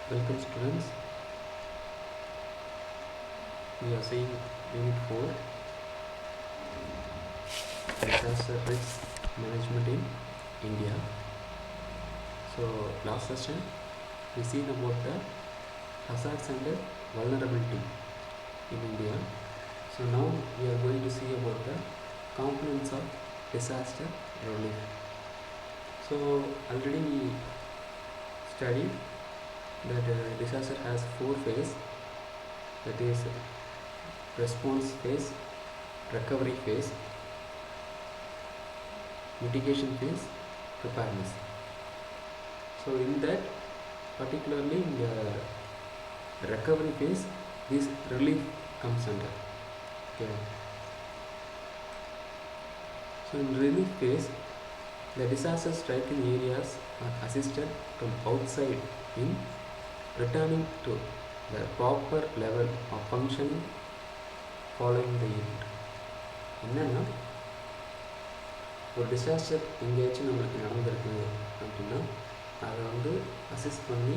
Welcome students, we are seeing Unit 4 Disaster Risk Management in India. So last session we seen about the hazards and the vulnerability in India. So now we are going to see about the components of disaster relief. So already we studied that disaster has 4 phases, that is response phase, recovery phase, mitigation phase, preparedness. So in that, particularly in the recovery phase, this relief comes under. Okay. So in relief phase, the disaster stricken areas are assisted from outside in returning to the proper level of functioning following the event. என்னன்னா ஒரு disaster எங்கேயாச்சும் நம்மளுக்கு நடந்திருக்கு அப்படின்னா அதை வந்து assist பண்ணி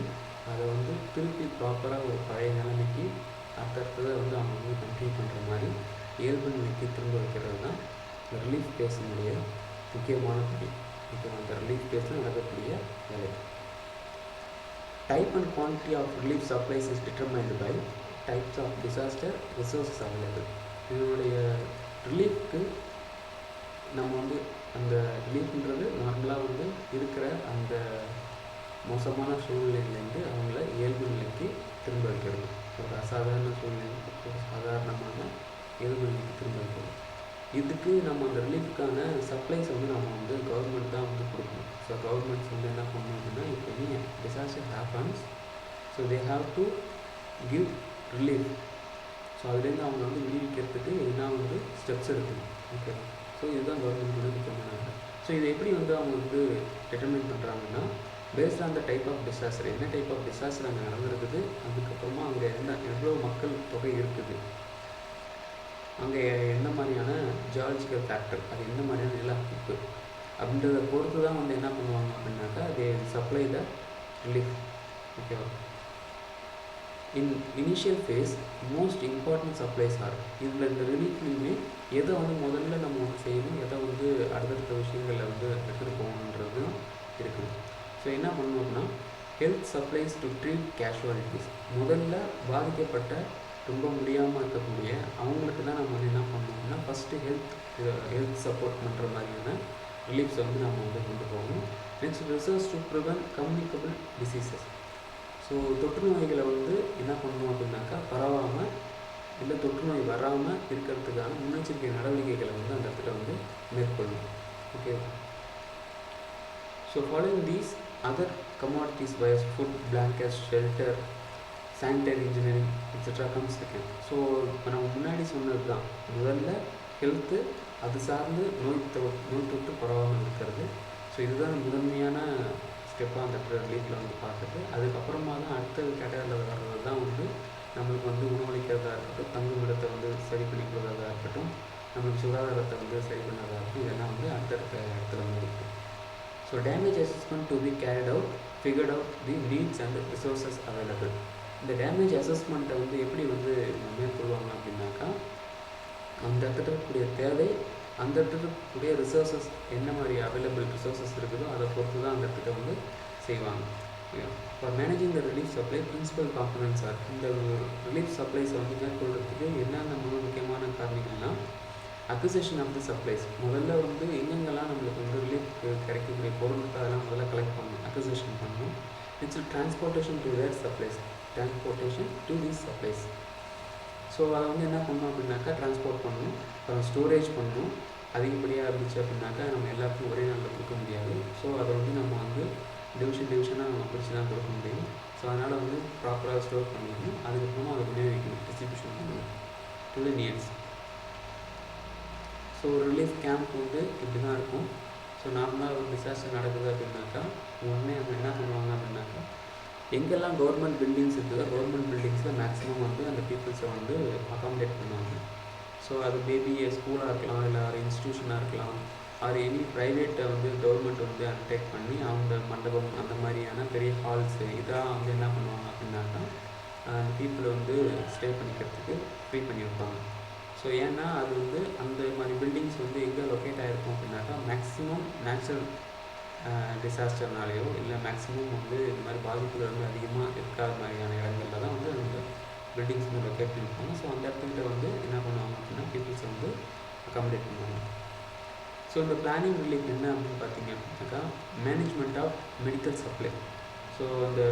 அதை வந்து திருப்பி ப்ராப்பராக ஒரு பழைய நிலைமைக்கு அடுத்தடுத்ததை வந்து அவங்க வந்து கண்டினியூ பண்ணுற மாதிரி இயல்பு நிலைக்கு திரும்ப வைக்கிறது தான் இந்த ரிலீஃப் பேஸினுடைய முக்கியமான படி. இப்போ அந்த ரிலீஃப் பேஸில் நடக்கக்கூடிய வேலை. Type and quantity of relief supplies is determined by types of disaster resources available. இதனுடைய ரிலீஃப்க்கு நம்ம வந்து அந்த ரிலீஃப்ன்றது நார்மலாக வந்து இருக்கிற அந்த மோசமான சூழ்நிலையிலேருந்து அவங்கள இயல்பு நிலைக்கு திரும்ப வைக்கிறது. ஒரு அசாதாரண சூழ்நிலை ஒரு சாதாரணமான இயல்பு நிலைக்கு திரும்ப வைக்கிறது. இதுக்கு நம்ம அந்த ரிலீஃப்க்கான சப்ளைஸ் வந்து நம்ம வந்து கவர்மெண்ட் தான் வந்து கொடுக்கணும். ஸோ கவர்மெண்ட்ஸ் வந்து என்ன பண்ணணும் அப்படின்னா, இப்போ any disaster happens, so they have to give relief. So அதுலேருந்து அவங்க வந்து விடுவிக்கிறதுக்கு என்ன வந்து ஸ்டெப்ஸ் எடுக்கணும். ஓகே, ஸோ இதுதான் கவர்மெண்ட் முக்கியமான. ஸோ இதை எப்படி வந்து அவங்க வந்து டிட்டர்மைன் பண்ணுறாங்கன்னா, based on the type of disaster, என்ன டைப் ஆஃப் டிசாஸ்டர் அங்கே நடந்திருக்குது, அதுக்கப்புறமா அங்கே எவ்வளோ மக்கள் தொகை இருக்குது, அங்கே என்ன மாதிரியான ஜியாலஜிக்கல் ஃபேக்டர், அது என்ன மாதிரியான நிலப்பரப்பு அப்படின்றத பொறுத்து தான் வந்து என்ன பண்ணுவாங்க அப்படின்னாக்கா, தே சப்ளை த ரிலீஃப். ஓகேவா. In initial phase most important supplies are. இதில் இந்த ரிலீஃப்லையுமே எதை வந்து முதல்ல நம்ம வந்து செய்யணும், எதை வந்து அடுத்தடுத்த விஷயங்களில் வந்து எடுத்துகிட்டு போகணுன்றது இருக்குது. ஸோ என்ன பண்ணணும் அப்படின்னா, health supplies to treat casualties. முதல்ல பாதிக்கப்பட்ட ரொம்ப முடியாமல் இருக்கக்கூடிய அவங்களுக்கு தான் நம்ம வந்து என்ன பண்ணோம்னா, ஃபஸ்ட்டு ஹெல்த் சப்போர்ட் பண்ணுற மாதிரியான ரிலீஃப்ஸை வந்து நம்ம வந்து கொண்டு போகணும். Next research to prevent communicable diseases. So தொற்று நோய்களை வந்து என்ன பண்ணணும் அப்படின்னாக்கா, பரவாமல் இல்லை தொற்று நோய் வராமல் இருக்கிறதுக்கான முன்னெச்சரிக்கை நடவடிக்கைகளை வந்து அந்த இடத்துல வந்து மேற்கொள்ளணும். Okay. So following these other commodities wires food, blankets, shelter, sanitary engineering etcetera comes second. ஸோ இப்போ நம்ம முன்னாடி சொன்னது தான், முதல்ல ஹெல்த்து, அது சார்ந்து நோய் தொற்று பரவாமல் இருக்கிறது. ஸோ இதுதான் முதன்மையான ஸ்டெப்பாக அந்த ரிலீஃபில் வந்து பார்க்குறது. அதுக்கப்புறமா தான் அடுத்த கேட்டகரியில் வர்றது தான் வந்து நம்மளுக்கு வந்து உணவளிக்கிறதா இருக்கட்டும், தங்கும் இடத்தை வந்து சரி பண்ணி கொடுக்கறதா இருக்கட்டும், நம்மளுக்கு சுகாதாரத்தை வந்து சரி பண்ணதாக இருக்கட்டும், இதெல்லாம் வந்து அடுத்தடுத்த இடத்துல வந்து இருக்குது. So damage assessment to be carried out, figured out the needs and resources available. இந்த டேமேஜ் அசஸ்மெண்ட்டை வந்து எப்படி வந்து மேற்கொள்வாங்க அப்படின்னாக்கா, அந்த இடத்துல இருக்கக்கூடிய தேவை, அந்த இடத்துல இருக்கக்கூடிய ரிசோர்ஸஸ் என்ன மாதிரி அவைலபிள் ரிசோர்ஸஸ் இருக்குதோ அதை பொறுத்து தான் அந்த இடத்துல வந்து செய்வாங்க. For managing the relief supply principal components are. இந்த ரிலீஃப் சப்ளைஸை வந்து மேற்கொள்கிறதுக்கு என்னென்ன முக்கியமான காரணிகள்னால், அக்விசிஷன் ஆஃப் தி சப்ளைஸ். முதல்ல வந்து எங்கெங்கெல்லாம் நம்மளுக்கு வந்து ரிலீஃப் கிடைக்கக்கூடிய பொருளுக்கு அதெல்லாம் முதல்ல கலெக்ட் பண்ணணும், அக்விசிஷன் பண்ணணும். Next transportation to where supplies, transportation to these supplies. So அதை வந்து என்ன பண்ணணும் அப்படின்னாக்கா, டிரான்ஸ்போர்ட் பண்ணணும், அப்புறம் ஸ்டோரேஜ் பண்ணணும். அதிகப்படியாக இருந்துச்சு அப்படின்னாக்கா நம்ம எல்லாருக்கும் ஒரே நாளில் கொடுக்க முடியாது. ஸோ அதை வந்து நம்ம வந்து டிவிஷனாக நம்ம பிடிச்சி தான் கொடுக்க முடியும். ஸோ அதனால் வந்து ப்ராப்பராக ஸ்டோர் பண்ணிக்கணும். அதுக்கப்புறமா அதை விநியோகிக்கணும், டிஸ்ட்ரிபியூஷன் பண்ணணும் to the needs. So relief camp வந்து இப்படி தான் இருக்கும். ஸோ நார்மலாக ஒரு டிசாஸ்டர் நடக்குது அப்படின்னாக்கா, உடனே அவங்க என்ன பண்ணுவாங்க அப்படின்னாக்கா, எங்கெல்லாம் கவர்மெண்ட் பில்டிங்ஸ் இருக்குதோ கவர்மெண்ட் பில்டிங்ஸில் மேக்ஸிமம் வந்து அந்த பீப்புள்ஸை வந்து அகாமடேட் பண்ணுவாங்க. ஸோ அது மேபி ஸ்கூலாக இருக்கலாம், இல்லை ஒரு இன்ஸ்டியூஷனாக இருக்கலாம், ஆர் எனி ப்ரைவேட்டை வந்து கவர்மெண்ட் வந்து அண்டர்டேக் பண்ணி அவங்க மண்டபம் அந்த மாதிரியான பெரிய ஹால்ஸு இதெல்லாம் வந்து என்ன பண்ணுவாங்க அப்படின்னாக்கா பீப்புளை வந்து ஸ்டே பண்ணிக்கிறதுக்கு ஃப்ரீ பண்ணி வைப்பாங்க. ஸோ ஏன்னா அது வந்து அந்த மாதிரி பில்டிங்ஸ் வந்து எங்கே லொக்கேட் ஆகிருக்கும் அப்படின்னாக்கா மேக்ஸிமம் நேச்சுரல் டிசாஸ்டர்னாலேயோ இல்லை மேக்ஸிமம் வந்து இந்த மாதிரி பாதிப்புகள் வந்து அதிகமாக இருக்காத மாதிரியான இடங்களில் தான் வந்து அந்த பில்டிங்ஸ் வந்து லொக்கேட் பண்ணியிருப்பாங்க. ஸோ அந்த இடத்துக்கிட்ட வந்து என்ன பண்ணுவாங்க அப்படின்னா பீப்புள்ஸை வந்து அகாமடேட் பண்ணுவாங்க. ஸோ இந்த பிளானிங் ரிலீஃப் என்ன அப்படின்னு பார்த்தீங்க அப்படின்னாக்கா management of medical supply. So அந்த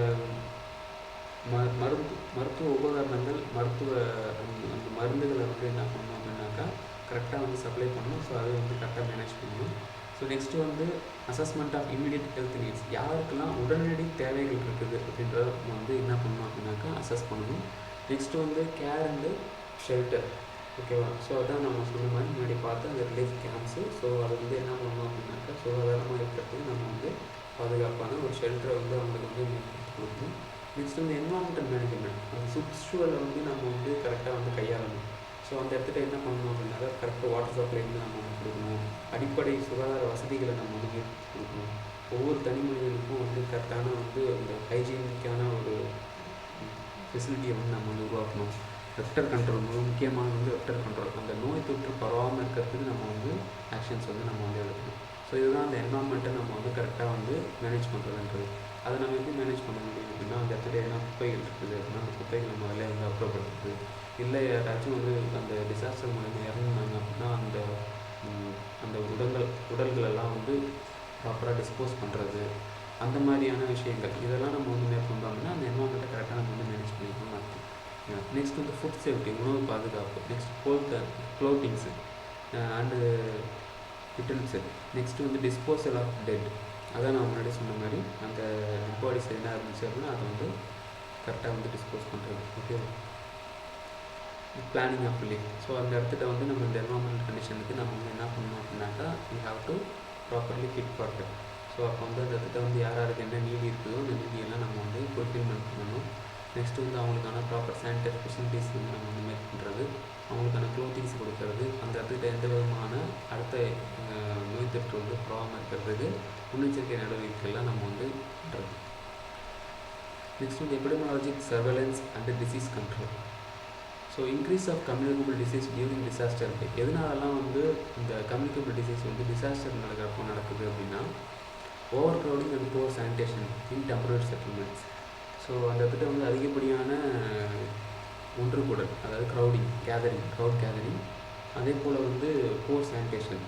மருத்துவ உபகரணங்கள் அந்த மருந்துகளை வந்து என்ன பண்ணணும் அப்படின்னாக்கா கரெக்டாக வந்து சப்ளை பண்ணணும். ஸோ அதை வந்து கரெக்டாக மேனேஜ் பண்ணணும். ஸோ நெக்ஸ்ட்டு வந்து assessment of immediate health needs. யாருக்கெல்லாம் உடனடி தேவைகள் இருக்குது அப்படின்றத வந்து என்ன பண்ணணும் அப்படின்னாக்கா அசஸ் பண்ணணும். நெக்ஸ்ட்டு வந்து கேர் அண்டு ஷெல்டர். ஓகேவா? ஸோ அதான் நம்ம சொன்ன மாதிரி முன்னாடி பார்த்து அந்த ரிலீஃப் கேம்ப்ஸு. ஸோ அதை வந்து என்ன பண்ணணும் அப்படின்னாக்கா சுகாதாரமாக இருக்கிறதுக்கு நம்ம வந்து பாதுகாப்பான ஒரு ஷெல்டரை வந்து அவங்களுக்கு வந்து ஏற்படுத்தி கொடுக்கணும். நெக்ஸ்ட் வந்து என்வாரன்மெண்டல் மேனேஜ்மெண்ட். அந்த சுற்றுச்சூழலை வந்து நம்ம வந்து கரெக்டாக வந்து கையாளணும். ஸோ அந்த இடத்துல என்ன பண்ணணும் அப்படின்னாக்கா கரெக்டாக வாட்டர் சப்ளை வந்து நம்ம வந்து கொடுக்கணும். அடிப்படை சுகாதார வசதிகளை நம்ம வந்து கொடுக்கணும். ஒவ்வொரு தனி மனிதனுக்கும் வந்து கரெக்டான வந்து அந்த ஹைஜீனிக்கான ஒரு ஃபெசிலிட்டியை வந்து நம்ம வந்து உருவாக்கணும். வெக்டர் கண்ட்ரோல் மிக முக்கியமான வந்து வெக்டர் கண்ட்ரோல். அந்த நோய் தொற்று பரவாமல் இருக்கிறதுக்கு நம்ம வந்து ஆக்ஷன்ஸ் வந்து நம்ம வந்து எடுக்கணும். ஸோ இதுதான் அந்த என்வாரன்மெண்ட்டை நம்ம வந்து கரெக்டாக வந்து மேனேஜ் பண்ணுறதுன்றது. அதை நம்ம எப்படி மேனேஜ் பண்ண முடியும் அப்படின்னா அந்த இடத்துல என்ன குப்பைகள் இருக்குது அப்படின்னா அந்த குப்பைகளை முதல்ல வந்து அப்புறப்படுத்துது. இல்லை யாராச்சும் வந்து அந்த டிசாஸ்டர் மூலமாக இறந்துனாங்க அப்படின்னா அந்த அந்த உடல்களெல்லாம் வந்து ப்ராப்பராக டிஸ்போஸ் பண்ணுறது, அந்த மாதிரியான விஷயங்கள் இதெல்லாம் நம்ம வந்து மேற்கொண்டோம் அப்படின்னா அந்த என்வாரன்மெண்ட்டை கரெக்டாக நம்ம வந்து மேனேஜ் பண்ணிக்கணும்னு அர்த்தம். நெக்ஸ்ட் வந்து ஃபுட் சேஃப்டி, உணவு பாதுகாப்பு. Next clothings and utensil. Next வந்து டிஸ்போசல் ஆஃப் டெட். அதான் நான் முன்னாடி சொன்ன மாதிரி அந்த டெட் பாடிஸ் என்ன இருந்துச்சு அப்படின்னா அதை வந்து கரெக்டாக வந்து டிஸ்போஸ் பண்ணுறது. Okay, planning of relief. So அந்த இடத்துல வந்து நம்ம இந்த என்வாரன்மெண்டல் கண்டிஷனுக்கு நம்ம வந்து என்ன பண்ணணும் அப்படின்னாக்கா we have to properly fit for that. So அப்போ வந்து அந்த இடத்துல வந்து யாருக்கு என்ன நீடி இருக்குதோ அந்த நீடியெல்லாம் நம்ம வந்து ஃபுல்ஃபில்மெண்ட் பண்ணணும். நெக்ஸ்ட்டு வந்து அவங்களுக்கான ப்ராப்பர் சானிடரி ஃபெசிலிட்டிஸ் வந்து நம்ம வந்து மேக் பண்ணுறது, அவங்களுக்கான க்ளோத்திங்ஸ் கொடுக்கறது, அந்த இடத்துல எந்த விதமான அடுத்த நோய் தொற்று வந்து பரவாமல் இருக்கிறதுக்கு முன்னெச்சரிக்கை நடவடிக்கைகள்லாம் நம்ம வந்து பண்ணுறது. நெக்ஸ்ட் வந்து epidemiologic surveillance and disease control. So increase of communicable disease during disaster. எதனாலலாம் வந்து இந்த கம்யூனிகபிள் டிசீஸ் வந்து டிசாஸ்டர் நடக்குது அப்படின்னா overcrowding and poor sanitation in temporary settlements. So அந்த இடத்துல வந்து அதிகப்படியான ஒன்று கூடல், அதாவது க்ரௌட் கேதரிங், அதே போல் வந்து புவர் சானிடேஷன்,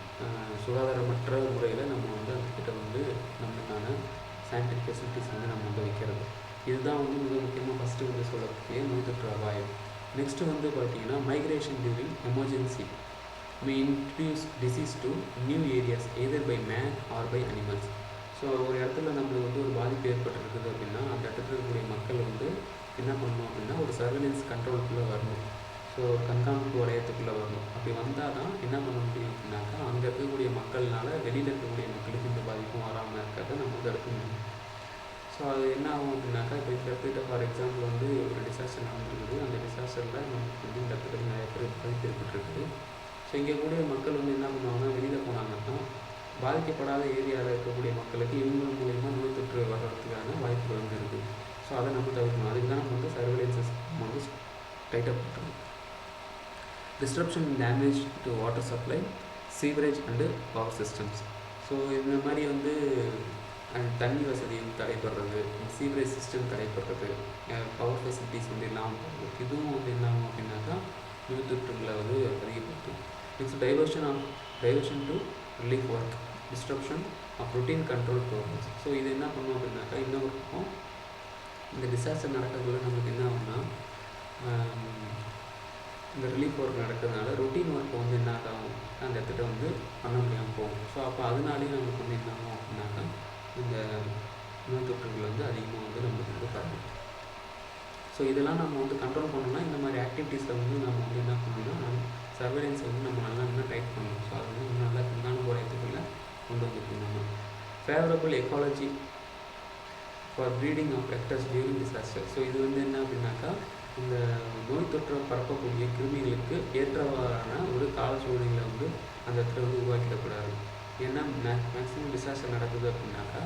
சுகாதாரமற்ற முறையில் நம்ம வந்து அதுக்கிட்ட வந்து நம்மளுக்கான சானிடரி ஃபெசிலிட்டிஸ் வந்து நம்ம வந்து வைக்கிறது. இதுதான் வந்து மிக முக்கியமாக ஃபஸ்ட்டு வந்து சொல்லக்கூடிய நோய் தொற்று அபாயம். நெக்ஸ்ட்டு வந்து பார்த்திங்கன்னா migration during emergency may introduce disease to new areas either by man or by animals. So ஒரு இடத்துல நம்மளுக்கு வந்து ஒரு பாதிப்பு ஏற்பட்டுருக்குது அப்படின்னா அந்த இடத்துல இருக்கக்கூடிய மக்கள் வந்து என்ன பண்ணணும் அப்படின்னா ஒரு சர்வேலன்ஸ் கண்ட்ரோலுக்குள்ளே வரணும். ஸோ கண்காணிப்பு வளையத்துக்குள்ளே வரணும். அப்படி வந்தால் தான் என்ன பண்ண முடியும் அப்படின்னாக்கா அங்கே இருக்கக்கூடிய மக்கள்னால வெளியில் இருக்கக்கூடிய மக்களுக்கு இந்த பாதிப்பும் வராமல் இருக்கிறத நம்ம தடுக்க முடியும். ஸோ அது என்ன ஆகும் அப்படின்னாக்கா இப்போ இந்த இடத்துல ஃபார் எக்ஸாம்பிள் வந்து ஒரு டிசாஸ்டர் நடந்துருக்குது. அந்த டிசாஸ்டரில் நமக்கு வந்து இந்த இடத்துல நிறைய பேர் பாதிப்பு ஏற்பட்டுருக்குது. ஸோ இங்கே கூடிய மக்கள் வந்து என்ன பண்ணுவாங்கன்னா வெளியில் போனாங்கன்னா பாதிக்கப்படாத ஏரியாவில் இருக்கக்கூடிய மக்களுக்கு இவங்க மூலயமா நோய் தொற்று வர்றதுக்கான வாய்ப்புகள் வந்து இருக்குது. ஸோ அதை நம்ம தவிர்க்கணும். அதுக்கு தான் நம்ம வந்து சர்வேலன்ஸஸ் நம்ம வந்து டைட்டப் பண்ணுறோம். Disruption damage to water supply, sewerage and power systems. So இந்த மாதிரி வந்து தண்ணி வசதி வந்து தடைப்படுறது, சீவரேஜ் சிஸ்டம் தடைப்படுறது, பவர் ஃபெசிலிட்டிஸ் வந்து இல்லாமல் போகிறது, இதுவும் வந்து என்ன ஆகும் அப்படின்னாக்கா நோய் தொற்றுகளை வந்து அதிகப்படுத்தும். Next diversion to relief work, disruption of routine control programmes. So இது என்ன பண்ணும் அப்படின்னாக்கா இன்னொரு பக்கம் இந்த டிசாஸ்டர் நடக்கிறதுல நமக்கு என்ன ஆகும்னா இந்த ரிலீஃப் ஒர்க் நடக்கிறதுனால ரொட்டீன் ஒர்க் வந்து என்ன ஆகும் அந்த இடத்துல வந்து பண்ண முடியாமல் போகும். ஸோ அப்போ அதனாலேயும் நமக்கு வந்து என்ன ஆகும் அப்படின்னாக்கா இந்த நோய் தொற்றுகள் வந்து அதிகமாக வந்து நம்மளுக்கு வந்து பரவும். ஸோ இதெல்லாம் நம்ம வந்து கண்ட்ரோல் பண்ணணும்னா இந்த மாதிரி ஆக்டிவிட்டீஸில் வந்து நம்ம வந்து என்ன பண்ணணும்னா சர்வேலன்ஸ் வந்து நம்ம நல்லா இன்னும் டைட் பண்ணணும். ஸோ அது வந்து இன்னும் நல்லா கண்காணிப்பு வளையத்துக்குள்ளே கொண்டு வந்துருக்கணும். நம்ம favourable ecology for breeding of vectors during disaster. So இது வந்து என்ன அப்படின்னாக்கா இந்த நோய் தொற்றை பரப்பக்கூடிய கிருமிகளுக்கு ஏற்றவாறான ஒரு கால சூழ்நிலை வந்து அந்த இடத்துல வந்து உருவாக்கிடக்கூடாது. ஏன்னா மேக்ஸிமம் டிசாஸ்டர் நடக்குது அப்படின்னாக்கா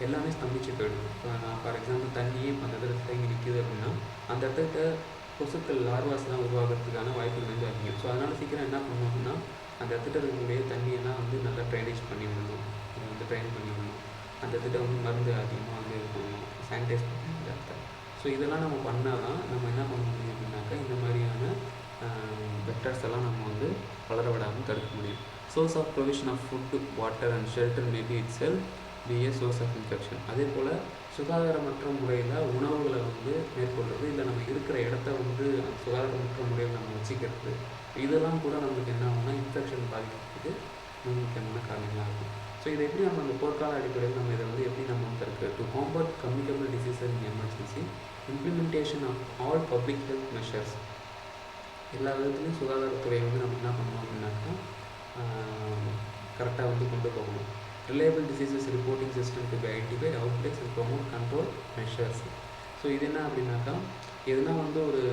எல்லாமே ஸ்தம்பிச்சு போயிடும். இப்போ நான் ஃபார் எக்ஸாம்பிள் தண்ணியே இப்போ அந்த இடத்துல தேங்கி நிற்கிது அப்படின்னா அந்த இடத்துக்கு கொசுக்கள் லார்வாஸ்லாம் உருவாகிறதுக்கான வாய்ப்புகள் வந்து அதிகம். ஸோ அதனால் சீக்கிரம் என்ன பண்ணணும் அப்படின்னா அந்த இடத்துல இருக்கக்கூடிய தண்ணியெல்லாம் வந்து நல்லா ட்ரைனேஜ் பண்ணி விடணும், வந்து ட்ரைன் பண்ணி விடணும். அந்த இடத்துல வந்து மருந்து அதிகமாக வந்து இது பண்ணணும், சானிடைஸ் பண்ணணும் அந்த இடத்த. ஸோ இதெல்லாம் நம்ம பண்ணால் தான் நம்ம என்ன பண்ண முடியும் அப்படின்னாக்கா இந்த மாதிரியான வெக்டர்ஸ் எல்லாம் நம்ம வந்து வளர விடாமல் தடுக்க முடியும். Source of provision of food, water and shelter maybe itself be a source of infection. அதே போல் சுகாதாரமற்ற முறையில் உணவுகளை வந்து மேற்கொள்வது, இல்லை நம்ம இருக்கிற இடத்த வந்து சுகாதாரமற்ற முறையில் நம்ம வச்சுக்கிறது, இதெல்லாம் கூட நம்மளுக்கு என்ன ஆகும்னா இன்ஃபெக்ஷன் பாதிக்கிறதுக்கு மிக முக்கியமான காரணங்களாக இருக்கும். ஸோ இதை எப்படி நம்ம அந்த போர்க்கால அடிப்படையில் நம்ம இதை வந்து எப்படி நம்ம வந்து இருக்கு to combat communicable diseases in emergency, implementation of all public health measures. எல்லா விதத்துலையும் சுகாதாரத்துறையை வந்து நம்ம என்ன பண்ணணும் அப்படின்னாக்கா கரெக்டாக வந்து கொண்டு போகணும். Reliable diseases reporting system to be identified, outbreaks and promote control measures. So இது என்ன அப்படின்னாக்கா எதுனா வந்து ஒரு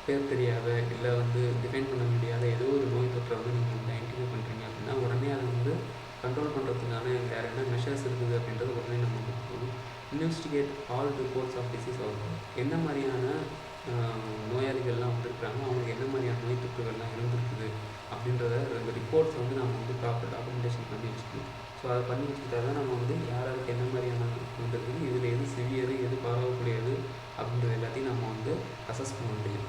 பேர் தெரியாத இல்லை வந்து டிஃபைன் பண்ண முடியாத ஏதோ ஒரு நோய் தொற்றை வந்து நீங்கள் வந்து ஐடென்டிஃபை பண்ணுறீங்க அப்படின்னா உடனே அதை வந்து கண்ட்ரோல் பண்ணுறதுக்கான வேறு என்ன மெஷர்ஸ் இருக்குது அப்படின்றத உடனே நம்ம கொடுக்கணும். Investigate all reports of disease out, என்ன மாதிரியான நோயாளிகள்லாம் வந்துருக்குறாங்க, அவங்களுக்கு என்ன மாதிரியான நோய் தொற்றுகள்லாம் இருந்துருக்குது அப்படின்றத அந்த ரிப்போர்ட்ஸ் வந்து நம்ம வந்து ப்ராப்பர் டாக்குமெண்டேஷன் பண்ணி வச்சுக்கணும். ஸோ அதை பண்ணி வச்சுக்கிட்டா தான் நம்ம வந்து யாராருக்கு என்ன மாதிரியான வந்துருக்குது, இதில் எது சிவியரு எது பரவக்கூடியது அப்படின்றது எல்லாத்தையும் நம்ம வந்து அசஸ் பண்ண முடியும்.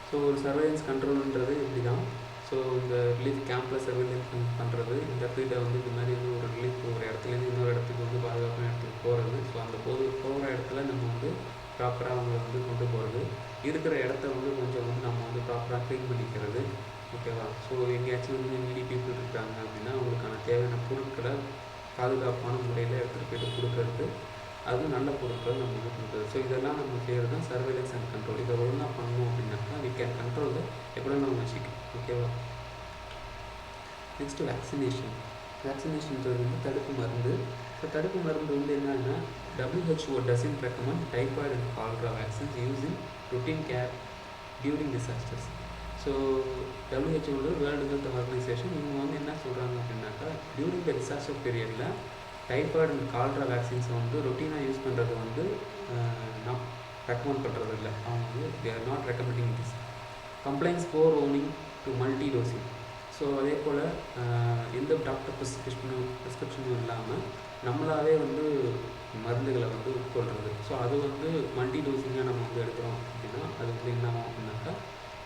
ஸோ ஒரு சர்வைலன்ஸ் கண்ட்ரோல்ன்றது இப்படி தான். ஸோ இந்த ரிலீஃப் கேம்பில் சர்வைலன்ஸ் பண்ணுறது, இந்த இடத்துல வந்து இந்த மாதிரி வந்து ஒரு ரிலீஃப் ஒரு இடத்துலேருந்து இன்னொரு இடத்துக்கு வந்து பாதுகாப்பான இடத்துக்கு போகிறது. ஸோ அந்த போகிற இடத்துல நம்ம வந்து ப்ராப்பராக அவங்களை வந்து கொண்டு போகிறது, இருக்கிற இடத்த வந்து கொஞ்சம் வந்து நம்ம வந்து ப்ராப்பராக க்ளீன் பண்ணிக்கிறது. ஓகேவா? ஸோ எங்கேயாச்சும் வந்து நீடி பீப்புள் இருக்கிறாங்க அப்படின்னா அவங்களுக்கான தேவையான பொருட்களை பாதுகாப்பான முறையில் எடுத்துகிட்டு போய்ட்டு கொடுக்கறது, அதுவும் நல்ல பொருட்கள் நம்ம வந்து கொடுக்குறது. ஸோ இதெல்லாம் நம்ம செய்கிறது தான் சர்வைலன்ஸ் அண்ட் கண்ட்ரோல். இதை ஒழுங்காக பண்ணணும் அப்படின்னாக்கா வி கேன் கண்ட்ரோல் த எப்படியும் நம்ம வச்சுக்கணும். ஓகேவா? Next vaccination. வேக்சினேஷன்ன்றது வந்து தடுப்பு மருந்து. ஸோ தடுப்பு மருந்து வந்து என்னன்னா WHO doesn't recommend typhoid and cholera vaccines used in routine care during disasters. So WHO world health organisation இவங்க வந்து என்ன சொல்கிறாங்க அப்படின்னாக்கா டியூரிங் த டிசாஸ்டர் பீரியடில் டைஃபாய்டு அண்ட் கால்ரா வேக்சின்ஸை வந்து ரொட்டீனாக யூஸ் பண்ணுறது வந்து நான் ரெக்கமெண்ட் பண்ணுறது இல்லை. அவங்க வந்து they are not recommending this. Complaints four owning to multi dosing. So அதே போல் எந்த டாக்டர் ப்ரிஸ்கிரிப்ஷனும் இல்லாமல் நம்மளாவே வந்து மருந்துகளை வந்து உட்கொள்கிறது. ஸோ அது வந்து மல்டி டோசிங்காக நம்ம வந்து எடுக்கிறோம் அப்படின்னா அது வந்து என்ன ஆகும் அப்படின்னாக்கா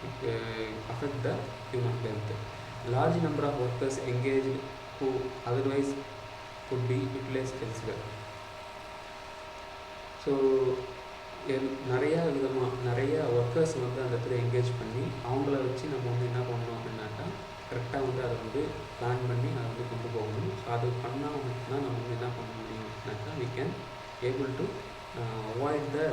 it affect the human health. Large number of workers engage who otherwise could be utilized elsewhere. So நிறையா ஒர்க்கர்ஸ் வந்து அந்த இடத்துல என்கேஜ் பண்ணி அவங்கள வச்சு நம்ம வந்து என்ன பண்ணணும் அப்படின்னாக்கா கரெக்டாக வந்து அதை வந்து பிளான் பண்ணி அதை வந்து கொண்டு போகணும். ஸோ அது பண்ணால் மட்டும்தான் நம்ம வந்து என்ன பண்ண முடியும் அப்படின்னாக்கா we can able to avoid the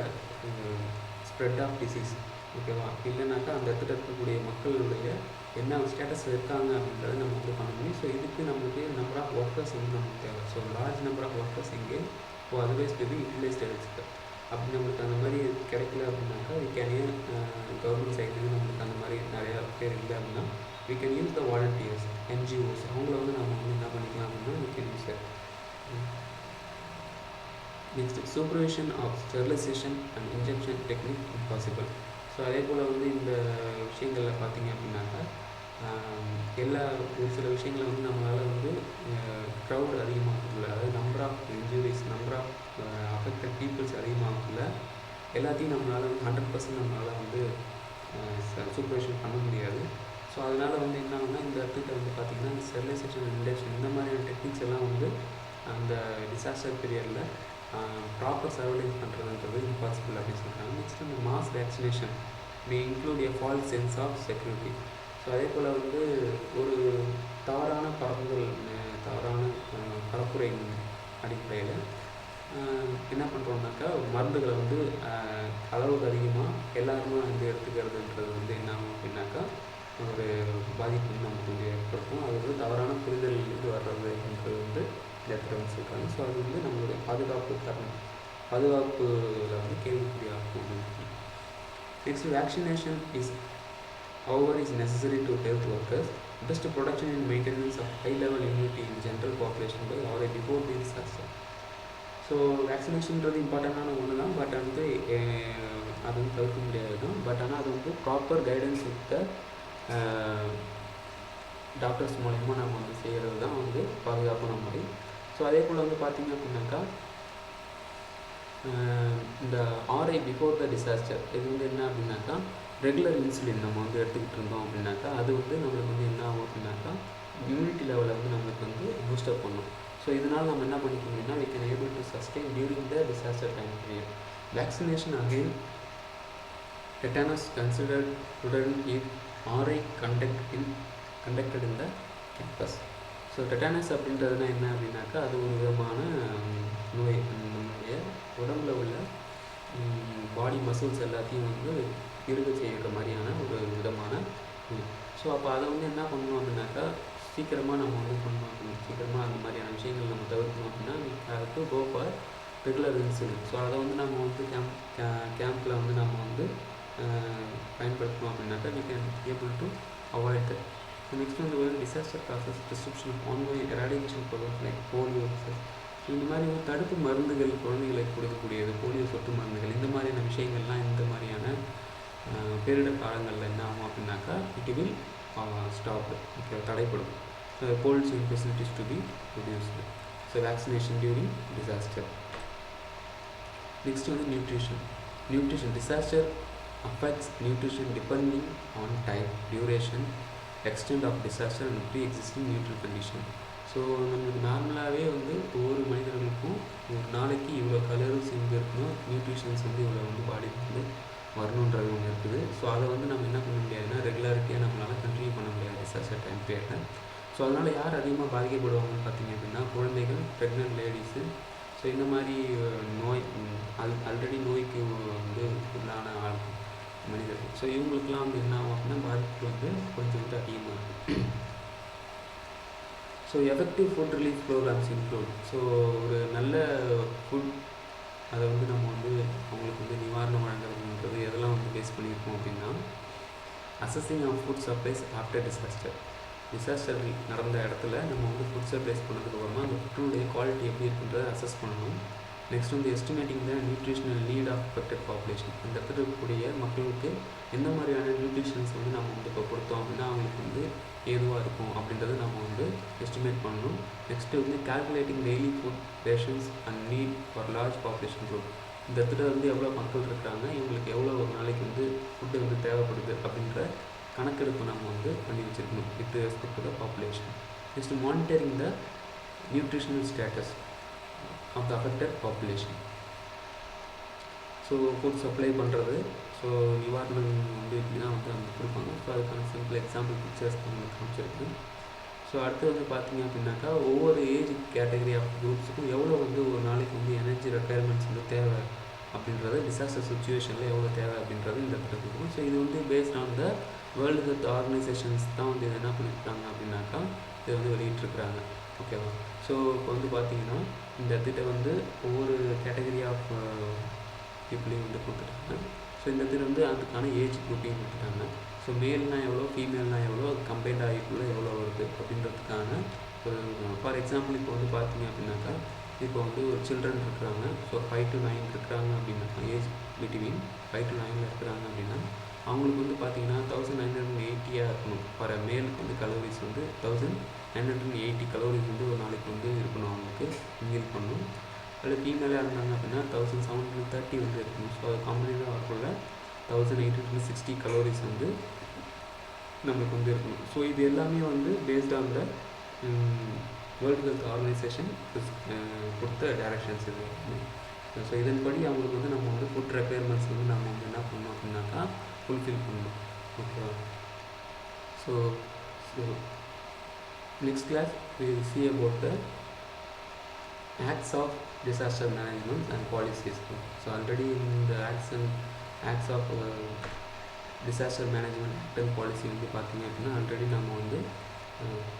spread of disease. ஓகேவா? இல்லைனாக்கா அந்த இடத்துல இருக்கக்கூடிய மக்களுடைய என்ன ஸ்டேட்டஸ் இருக்காங்க அப்படின்றத நம்ம வந்து பண்ண முடியும். ஸோ இதுக்கு நம்மளுக்கு நம்பர் ஆஃப் ஒர்க்கர்ஸ் வந்து நமக்கு தேவை. So large number of workers எங்கே இப்போ அதர்வைஸ் இது யூட்டிலைஸ்ட் எடுத்துக்க அப்படி நம்மளுக்கு அந்த மாதிரி கிடைக்கல அப்படின்னாக்கா we can கவர்மெண்ட் சைட்லேருந்து நம்மளுக்கு அந்த மாதிரி நிறையா பேர் இல்லை அப்படின்னா we can use the volunteers, NGOs. அவங்கள வந்து நம்ம வந்து என்ன பண்ணிக்கலாம் அப்படின்னா we can use it. Next supervision of sterilisation and injection technique impossible. So அதே போல் வந்து இந்த விஷயங்களில் பார்த்தீங்க அப்படின்னாக்கா ஒரு சில விஷயங்களை வந்து நம்மளால் வந்து க்ரௌட் அதிகமாகக்குள்ள, அதாவது number of injuries, number of affected peoples அதிகமாகக்குள்ள எல்லாத்தையும் நம்மளால் வந்து 100% நம்மளால் வந்து சூப்பர்விஷன் பண்ண முடியாது. ஸோ அதனால் வந்து என்ன ஆகுனா இந்த இடத்துல வந்து பார்த்திங்கன்னா இந்த ஸ்டெரிலைசேஷன் இன்ஜெக்ஷன் இந்த மாதிரியான டெக்னிக்ஸ் எல்லாம் வந்து அந்த டிசாஸ்டர் பீரியடில் ப்ராப்பர் சர்வைலன்ஸ் பண்ணுறதுன்றது இம்பாசிபிள் அப்படின்னு சொல்கிறாங்க. நெக்ஸ்ட் இந்த mass vaccination may include a false sense of security. So அதே போல் வந்து ஒரு தவறான பரப்புரையின் அடிப்படையில் என்ன பண்ணுறோம்னாக்கா மருந்துகளை வந்து அளவுக்கு அதிகமாக எல்லாருமே வந்து எடுத்துக்கிறதுன்றது வந்து என்ன ஆகும் அப்படின்னாக்கா ஒரு பாதிப்பு வந்து நமக்கு வந்து ஏற்படுத்தும். அது வந்து தவறான புரிதலிலிருந்து வர்றதுன்றது வந்து இந்த இடத்துல வந்து சொல்கிறாங்க. ஸோ அது வந்து நம்மளுடைய பாதுகாப்பில் வந்து கேள்விக்குறியாகும். Next vaccination is however is necessary to health workers. Best production and maintenance of high level immunity in general population by RA before the disaster. So வேக்சினேஷன்ன்றது இம்பார்ட்டண்டான ஒன்று தான், பட் வந்து அது வந்து தவிர்க்க முடியாது தான். பட் ஆனால் அது வந்து ப்ராப்பர் கைடன்ஸ் வித்த டாக்டர்ஸ் மூலயமா நம்ம வந்து செய்கிறது தான் வந்து பாதுகாப்பான முறை. ஸோ அதே போல் வந்து பார்த்திங்க அப்படின்னாக்கா இந்த RA பிஃபோர் த டிசாஸ்டர் இது வந்து என்ன அப்படின்னாக்கா ரெகுலர் இன்சுலின் நம்ம வந்து எடுத்துக்கிட்டு இருந்தோம் அப்படின்னாக்கா அது வந்து நம்மளுக்கு வந்து என்ன ஆகும் அப்படின்னாக்கா இம்யூனிட்டி லெவலை வந்து நம்மளுக்கு வந்து பூஸ்டப் பண்ணும். ஸோ இதனால் நம்ம என்ன பண்ணிக்க முடியும்னா we can able to sustain during the disaster time period. Vaccination again tetanus considered prudent if RA conducted in the campus. So tetanus அப்படின்றதுனா என்ன அப்படின்னாக்கா அது ஒரு விதமான நோய், நம்மளுடைய உடம்புல உள்ள பாடி மசில்ஸ் எல்லாத்தையும் வந்து இருக்க செய்கிற மாதிரியான ஒரு விதமான நோய். ஸோ அப்போ அதை வந்து என்ன பண்ணணும் அப்படின்னாக்கா சீக்கிரமாக நம்ம வந்து பண்ணணும், சீக்கிரமாக அந்த மாதிரியான விஷயங்கள் நம்ம தவிர்க்கணும் அப்படின்னா அதுக்கு go for regular insulin. So அதை வந்து நம்ம வந்து கேம்பில் வந்து நம்ம வந்து பயன்படுத்தணும் அப்படின்னாக்கா we can able to avoid that. So next வந்து ஒரு disaster causes prescription of ongoing eradication programmes like polio. So இந்த மாதிரி வந்து தடுப்பு மருந்துகள் குழந்தைகளுக்கு கொடுக்கக்கூடியது, போலியோ சொட்டு மருந்துகள், இந்த மாதிரியான விஷயங்கள்லாம் இந்த மாதிரியான பேரிடர் காலங்களில் என்ன ஆகும் அப்படின்னாக்கா இட் வில் ஸ்டாப், ஓகே, தடைப்படும். Cold chain facilities to be produced. So vaccination during disaster. Next வந்து nutrition. Disaster affects nutrition depending on type, duration, extent of disaster and pre-existing neutral condition. So நம்மளுக்கு நார்மலாகவே வந்து ஒவ்வொரு மனிதர்களுக்கும் ஒரு நாளைக்கு இவ்வளோ கலோரிஸ் இங்கே இருக்கணும், நியூட்ரிஷன்ஸ் வந்து இவ்வளோ வந்து பாடிக்கு வந்து வரணுன்றது ஒன்று இருக்குது. ஸோ அதை வந்து நம்ம என்ன பண்ண முடியாதுன்னா ரெகுலாரிட்டியாக நம்மளால் கண்டினியூ பண்ண முடியாது டிசாஸ்டர் டைம் பீரியடில். ஸோ அதனால் யார் அதிகமாக பாதிக்கப்படுவாங்கன்னு பார்த்திங்க அப்படின்னா குழந்தைகள், ப்ரெக்னென்ட் லேடிஸு, ஸோ இந்த மாதிரி நோய் ஆல்ரெடி நோய்க்கு வந்து உள்ளான மனிதர்கள். ஸோ இவங்களுக்குலாம் வந்து என்ன ஆகும் அப்படின்னா பாதிப்பு வந்து கொஞ்சம் வந்து அதிகமாக இருக்கும். So effective food relief programmes include. So ஒரு நல்ல ஃபுட் அதை வந்து நம்ம வந்து அவங்களுக்கு வந்து நிவாரணம் வழங்குறதுன்றது எதெல்லாம் வந்து பேஸ் பண்ணியிருக்கோம் அப்படின்னா assessing of food supplies after disaster நடந்த இடத்துல நம்ம வந்து ஃபுட் சப்ளைஸ் பண்ணதுக்கு அப்புறமா அந்த ஃபுட்டுடைய குவாலிட்டி எப்படி இருக்குன்றதை அசஸ் பண்ணணும். நெக்ஸ்ட் வந்து estimating the nutritional need of affected population. இந்த இடத்துல இருக்கக்கூடிய மக்களுக்கு எந்த மாதிரியான நியூட்ரிஷன்ஸ் வந்து நம்ம வந்து இப்போ கொடுத்தோம் அப்படின்னா அவங்களுக்கு வந்து ஏதுவாக இருக்கும் அப்படின்றத நம்ம வந்து எஸ்டிமேட் பண்ணணும். நெக்ஸ்ட்டு வந்து calculating daily food rations and need for large population group. இந்த இடத்துல வந்து எவ்வளோ மக்கள் இருக்கிறாங்க, இவங்களுக்கு எவ்வளோ ஒரு நாளைக்கு வந்து ஃபுட்டு வந்து தேவைப்படுது அப்படின்ற கணக்கெடுப்பு நம்ம வந்து பண்ணி வச்சுருக்கணும் with respect to the population. Next monitoring the nutritional status of the affected population. So food supply பண்ணுறது, ஸோ நிவாரணம் வந்து இப்படி தான் வந்து அவங்க கொடுப்பாங்க. ஸோ அதுக்கான சிம்பிள் எக்ஸாம்பிள் பிக்சர்ஸ் உங்களுக்கு காமிச்சிருக்கு. ஸோ அடுத்து வந்து பார்த்திங்க அப்படின்னாக்கா ஒவ்வொரு ஏஜ் கேட்டகரி ஆஃப் குரூப்ஸுக்கும் எவ்வளோ வந்து ஒரு நாளைக்கு வந்து எனர்ஜி ரெக்குயர்மெண்ட்ஸ் வந்து தேவை அப்படின்றது, டிசாஸ்டர் சுச்சுவேஷனில் எவ்வளோ தேவை அப்படின்றது இந்த இடத்துல இருக்கும். ஸோ இது வந்து paste on the world health organisations தான் வந்து இது என்ன பண்ணியிருக்காங்க அப்படின்னாக்கா இதை வந்து வெளியிட்டிருக்கிறாங்க. ஓகேவா? ஸோ இப்போ வந்து பார்த்திங்கன்னா இந்த இடத்துல வந்து ஒவ்வொரு கேட்டகரி ஆஃப் பீப்புளையும் வந்து கொடுத்துட்டாங்க. ஸோ இந்த இடத்துல வந்து அதுக்கான ஏஜ் குரூப்பையும் கொடுத்துட்டாங்க. ஸோ மேல்னால் எவ்வளோ, ஃபீமேல்னால் எவ்வளோ, கம்பைண்ட் ஆகிக்குள்ளே எவ்வளோ வருது அப்படின்றதுக்கான ஒரு ஃபார் எக்ஸாம்பிள் இப்போ வந்து பார்த்திங்க அப்படின்னாக்கா இப்போ வந்து ஒரு சில்ட்ரன் இருக்கிறாங்க. ஸோ 5 to 9 இருக்கிறாங்க அப்படின்னாக்கா ஏஜ் பிட்வீன் 5 to 9 இருக்கிறாங்க அப்படின்னா அவங்களுக்கு வந்து பார்த்திங்கன்னா 1980 இருக்கணும். ஃபார் மேலுக்கு வந்து கலோரிஸ் வந்து 1980 கலோரிஸ் வந்து ஒரு நாளைக்கு வந்து இருக்கணும், அவங்களுக்கு மீல் பண்ணணும். அதில் ஃபீமேலாக இருந்தாங்க அப்படின்னா 1730 வந்து இருக்கணும். ஸோ அது கம்பெனியில் வரக்குள்ள 1860 கலோரிஸ் வந்து நம்மளுக்கு வந்து இருக்கணும். ஸோ இது எல்லாமே வந்து paste on the world health organisation கொடுத்த டைரக்ஷன்ஸ் இது. ஸோ இதன்படி அவங்களுக்கு வந்து நம்ம வந்து ஃபுட் ரெக்குயர்மெண்ட்ஸ் வந்து நம்ம வந்து என்ன பண்ணணும் அப்படின்னாக்கா ஃபுல்ஃபில் பண்ணணும். ஓகேவா? So next class we will see about the acts of disaster management and policies. So already in the acts of disaster management act and policy வந்து பார்த்திங்க அப்படின்னா ஆல்ரெடி நம்ம வந்து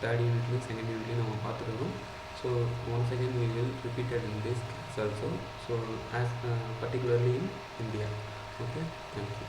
தேர்ட் யூனிட்லையும் செகண்ட் யூனிட்லையும் நம்ம பார்த்துருக்கோம். So once again we will repeat it in this class also. So as particularly in India. Okay, thank you.